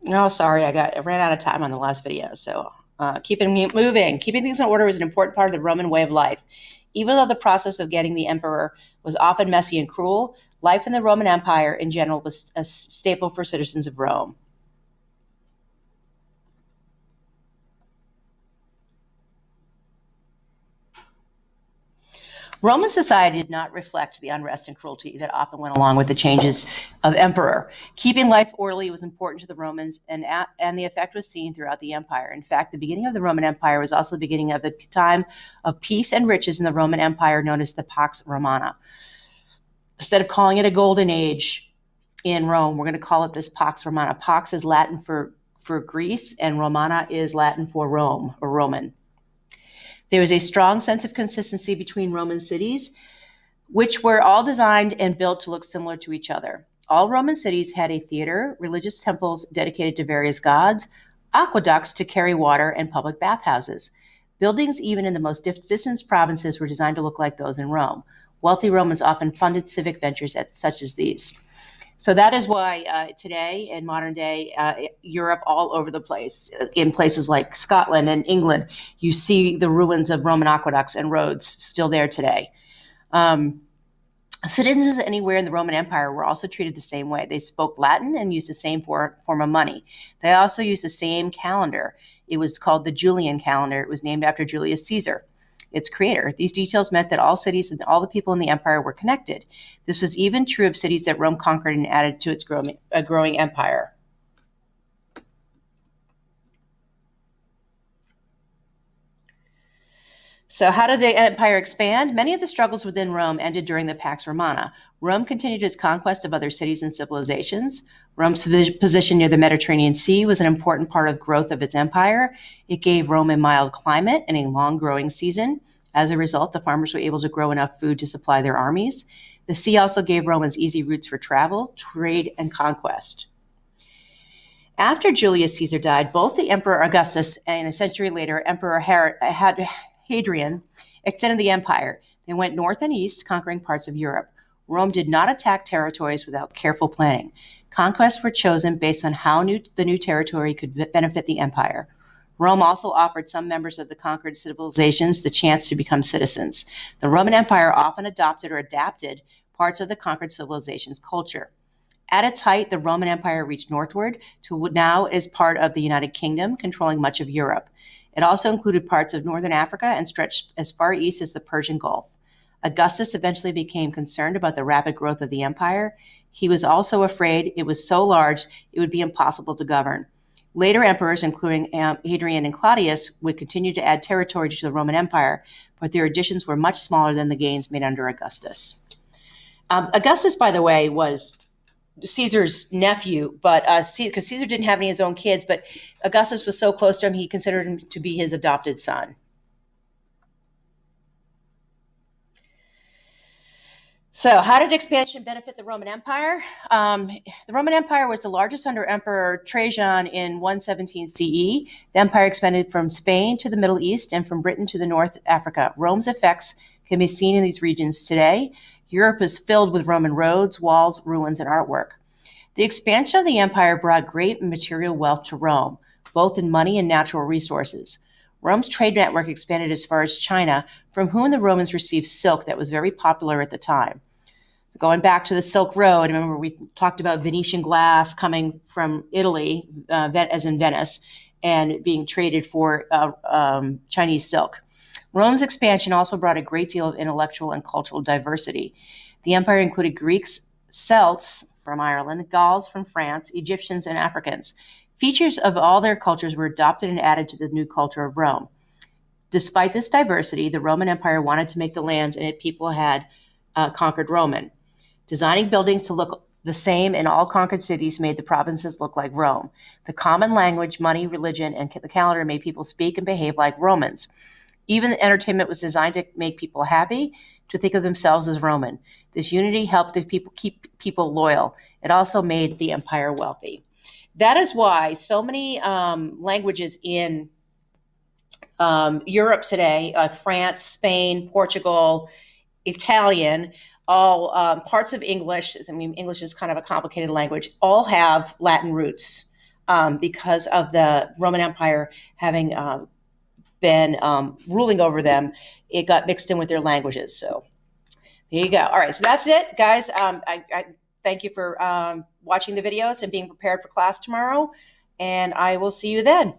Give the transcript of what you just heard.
Oh, sorry, I ran out of time on the last video. So keeping moving, keeping things in order was an important part of the Roman way of life. Even though the process of getting the emperor was often messy and cruel, life in the Roman Empire in general was a staple for citizens of Rome. Roman society did not reflect the unrest and cruelty that often went along with the changes of emperor. Keeping life orderly was important to the Romans, and the effect was seen throughout the empire. In fact, the beginning of the Roman Empire was also the beginning of the time of peace and riches in the Roman Empire, known as the Pax Romana. Instead of calling it a golden age in Rome, we're going to call it this Pax Romana. Pax is Latin for Greece, and Romana is Latin for Rome or Roman. There was a strong sense of consistency between Roman cities, which were all designed and built to look similar to each other. All Roman cities had a theater, religious temples dedicated to various gods, aqueducts to carry water, and public bathhouses. Buildings, even in the most distant provinces, were designed to look like those in Rome. Wealthy Romans often funded civic ventures such as these. So that is why today, in modern day Europe, all over the place, in places like Scotland and England, you see the ruins of Roman aqueducts and roads still there today. Um, Citizens anywhere in the Roman Empire were also treated the same way. They spoke Latin and used the same form of money. They also used the same calendar. It was called the Julian calendar. It was named after Julius Caesar, its creator. These details meant that all cities and all the people in the empire were connected. This was even true of cities that Rome conquered and added to its growing empire. So, how did the empire expand? Many of the struggles within Rome ended during the Pax Romana. Rome continued its conquest of other cities and civilizations. Rome's position near the Mediterranean Sea was an important part of the growth of its empire. It gave Rome a mild climate and a long growing season. As a result, the farmers were able to grow enough food to supply their armies. The sea also gave Romans easy routes for travel, trade, and conquest. After Julius Caesar died, both the Emperor Augustus and a century later Emperor Hadrian extended the empire. They went north and east, conquering parts of Europe. Rome did not attack territories without careful planning. Conquests were chosen based on how the new territory could benefit the empire. Rome also offered some members of the conquered civilizations the chance to become citizens. The Roman Empire often adopted or adapted parts of the conquered civilization's culture. At its height, the Roman Empire reached northward to what now is part of the United Kingdom, controlling much of Europe. It also included parts of northern Africa and stretched as far east as the Persian Gulf. Augustus eventually became concerned about the rapid growth of the empire. He was also afraid it was so large it would be impossible to govern. Later emperors, including Hadrian and Claudius, would continue to add territory to the Roman Empire, but their additions were much smaller than the gains made under Augustus. Augustus, by the way, was Caesar's nephew, but because Caesar didn't have any of his own kids, but Augustus was so close to him, he considered him to be his adopted son. So, how did expansion benefit the Roman Empire? The Roman Empire was the largest under Emperor Trajan in 117 CE. The empire expanded from Spain to the Middle East and from Britain to the North Africa. Rome's effects can be seen in these regions today. Europe is filled with Roman roads, walls, ruins, and artwork. The expansion of the empire brought great material wealth to Rome, both in money and natural resources. Rome's trade network expanded as far as China, from whom the Romans received silk that was very popular at the time. So going back to the Silk Road, remember we talked about Venetian glass coming from Italy, as in Venice, and being traded for Chinese silk. Rome's expansion also brought a great deal of intellectual and cultural diversity. The empire included Greeks, Celts from Ireland, Gauls from France, Egyptians, and Africans. Features of all their cultures were adopted and added to the new culture of Rome. Despite this diversity, the Roman Empire wanted to make the lands and its people had conquered Roman. Designing buildings to look the same in all conquered cities made the provinces look like Rome. The common language, money, religion, and the calendar made people speak and behave like Romans. Even the entertainment was designed to make people happy, to think of themselves as Roman. This unity helped the people keep people loyal. It also made the empire wealthy. That is why so many languages in Europe today, France, Spain, Portugal, Italian, all parts of English, I mean, English is kind of a complicated language, all have Latin roots. because of the Roman Empire having been ruling over them. It got mixed in with their languages. So there you go. All right, so that's it, guys. I thank you for watching the videos and being prepared for class tomorrow, and I will see you then.